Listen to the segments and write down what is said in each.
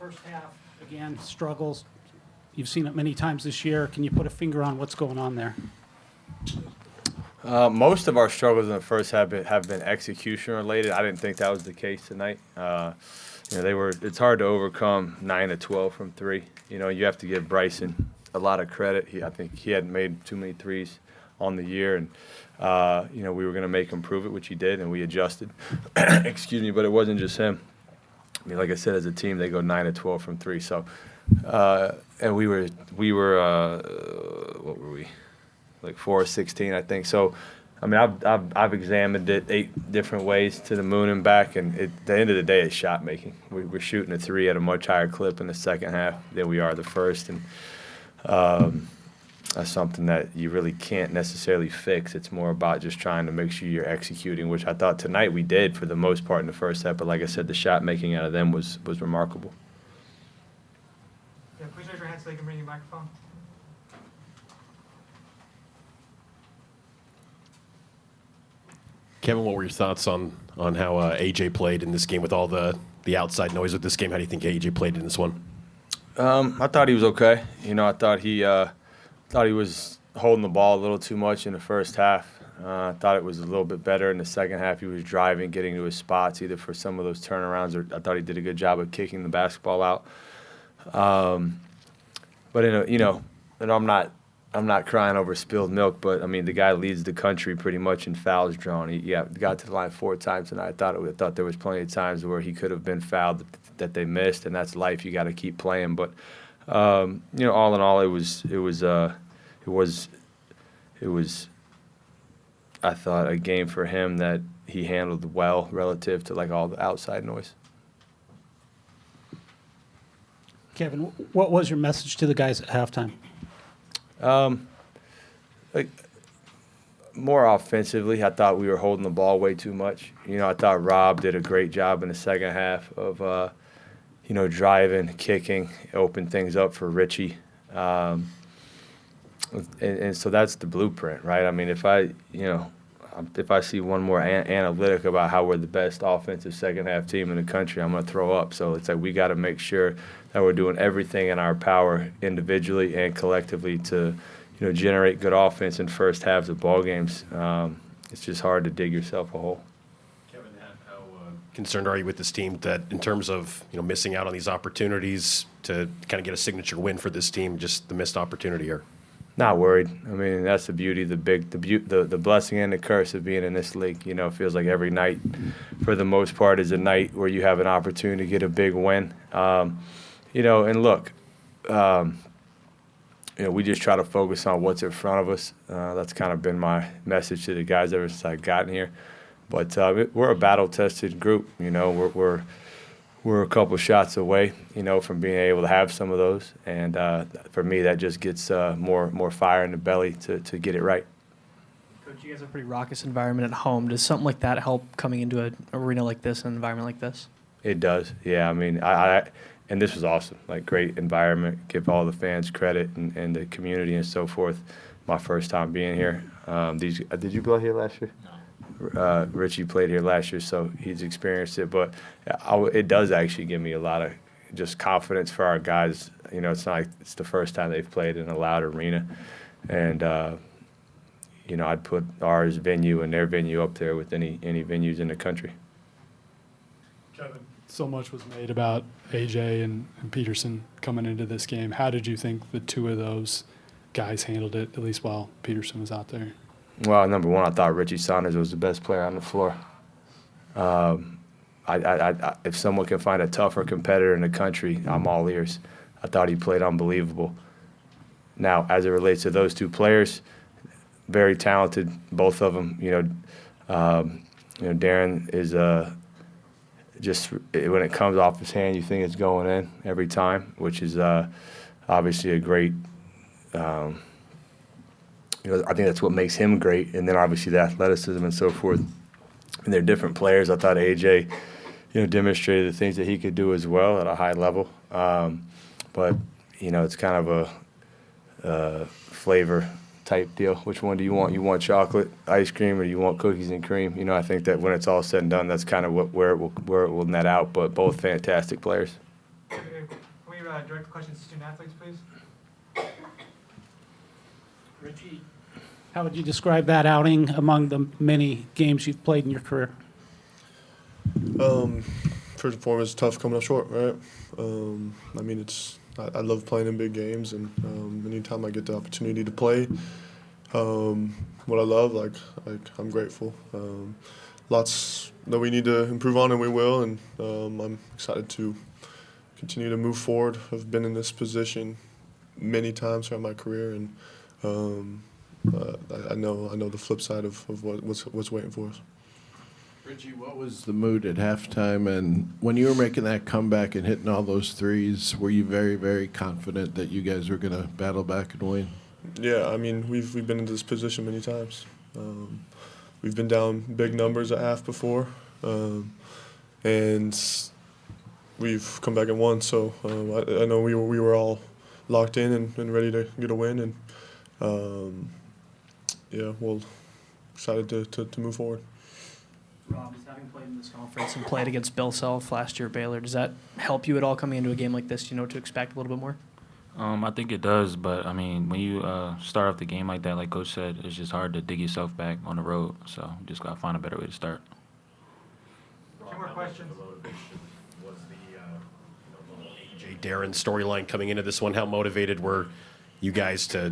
First half, again, struggles. You've seen it many times this year. Can you put a finger on what's going on there? Most of our struggles in the first half have been execution related. I didn't think that was the case tonight. It's hard to overcome 9 of 12 from three. You have to give Bryson a lot of credit. I think he hadn't made too many threes on the year, and we were going to make him prove it, which he did, and we adjusted. Excuse me, but it wasn't just him. I mean, like I said, as a team, they go 9 of 12 from three. So, and we were what were we? Like 4 of 16, I think. So, I mean, I've examined it 8 different ways to the moon and back, and at the end of the day, it's shot making. We're shooting a three at a much higher clip in the second half than we are the first, and that's something that you really can't necessarily fix. It's more about just trying to make sure you're executing, which I thought tonight we did for the most part in the first half. But like I said, the shot making out of them was remarkable. Yeah, please raise your hand so they can bring you a microphone. Kevin, what were your thoughts on how AJ played in this game with all the outside noise with this game? How do you think AJ played in this one? I thought he was okay. I thought he was holding the ball a little too much in the first half. I thought it was a little bit better in the second half. He was driving, getting to his spots either for some of those turnarounds, or I thought he did a good job of kicking the basketball out. But and I'm not crying over spilled milk, but I mean the guy leads the country pretty much in fouls drawn. He got to the line 4 times tonight. I thought there was plenty of times where he could have been fouled that they missed, and that's life. You got to keep playing. But all in all, it was I thought a game for him that he handled well relative to like all the outside noise. Kevin, what was your message to the guys at halftime? More offensively, I thought we were holding the ball way too much. I thought Rob did a great job in the second half of, driving, kicking, opened things up for Richie. And so that's the blueprint, right? I mean, if I see one more analytic about how we're the best offensive second half team in the country, I'm going to throw up. So it's like we got to make sure that we're doing everything in our power individually and collectively to, generate good offense in first halves of ball games. It's just hard to dig yourself a hole. Kevin, how concerned are you with this team that in terms of missing out on these opportunities to kind of get a signature win for this team, just the missed opportunity here? Not worried. I mean, that's the beauty, the blessing and the curse of being in this league. It feels like every night, for the most part, is a night where you have an opportunity to get a big win. And look, we just try to focus on what's in front of us. That's kind of been my message to the guys ever since I've gotten here. But we're a battle-tested group. We're a couple shots away, from being able to have some of those. And for me, that just gets more fire in the belly to get it right. Coach, you guys have a pretty raucous environment at home. Does something like that help coming into an arena like this, an environment like this? It does, yeah. I mean, and this was awesome, like great environment. Give all the fans credit and the community and so forth. My first time being here. Did you play here last year? No. Richie played here last year, so he's experienced it. But it does actually give me a lot of just confidence for our guys. It's not like it's the first time they've played in a loud arena. And, I'd put ours venue and their venue up there with any venues in the country. Kevin, so much was made about AJ and Peterson coming into this game. How did you think the two of those guys handled it, at least while Peterson was out there? Well, number one, I thought Richie Saunders was the best player on the floor. If someone can find a tougher competitor in the country, I'm all ears. I thought he played unbelievable. Now, as it relates to those two players, very talented, both of them. Darren is just when it comes off his hand, you think it's going in every time, which is obviously a great. I think that's what makes him great, and then obviously the athleticism and so forth. And they're different players. I thought AJ, demonstrated the things that he could do as well at a high level. But it's kind of a flavor type deal. Which one do you want? You want chocolate ice cream, or do you want cookies and cream? I think that when it's all said and done, that's kind of where it will net out. But both fantastic players. Kevin, Okay, can we direct questions to student athletes, please? Richie, how would you describe that outing among the many games you've played in your career? First and foremost, tough coming up short, right? I mean, I love playing in big games, and anytime I get the opportunity to play what I love, like I'm grateful. Lots that we need to improve on, and we will, and I'm excited to continue to move forward. I've been in this position many times throughout my career, and I know the flip side of what's waiting for us. Richie, what was the mood at halftime? And when you were making that comeback and hitting all those threes, were you very, very confident that you guys were going to battle back and win? Yeah, I mean, we've been in this position many times. We've been down big numbers at half before, and we've come back and won. So I know we were all locked in and ready to get a win, and yeah, well, excited to move forward. Rob, does having played in this conference and played against Bill Self last year at Baylor, does that help you at all coming into a game like this? Do you know what to expect a little bit more? I think it does, but I mean, when you start off the game like that, like Coach said, it's just hard to dig yourself back on the road. So you just gotta find a better way to start. Two more questions. Was the AJ Darren storyline coming into this one? How motivated were you guys to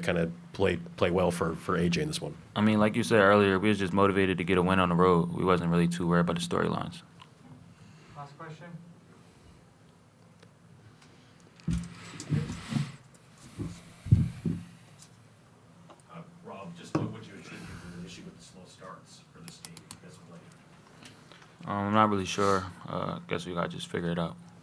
kind of play well for AJ in this one? I mean, like you said earlier, we was just motivated to get a win on the road. We wasn't really too worried about the storylines. Last question. Rob, just what would you attribute to the issue with the slow starts for this team as of late? I'm not really sure. Guess we gotta just figure it out.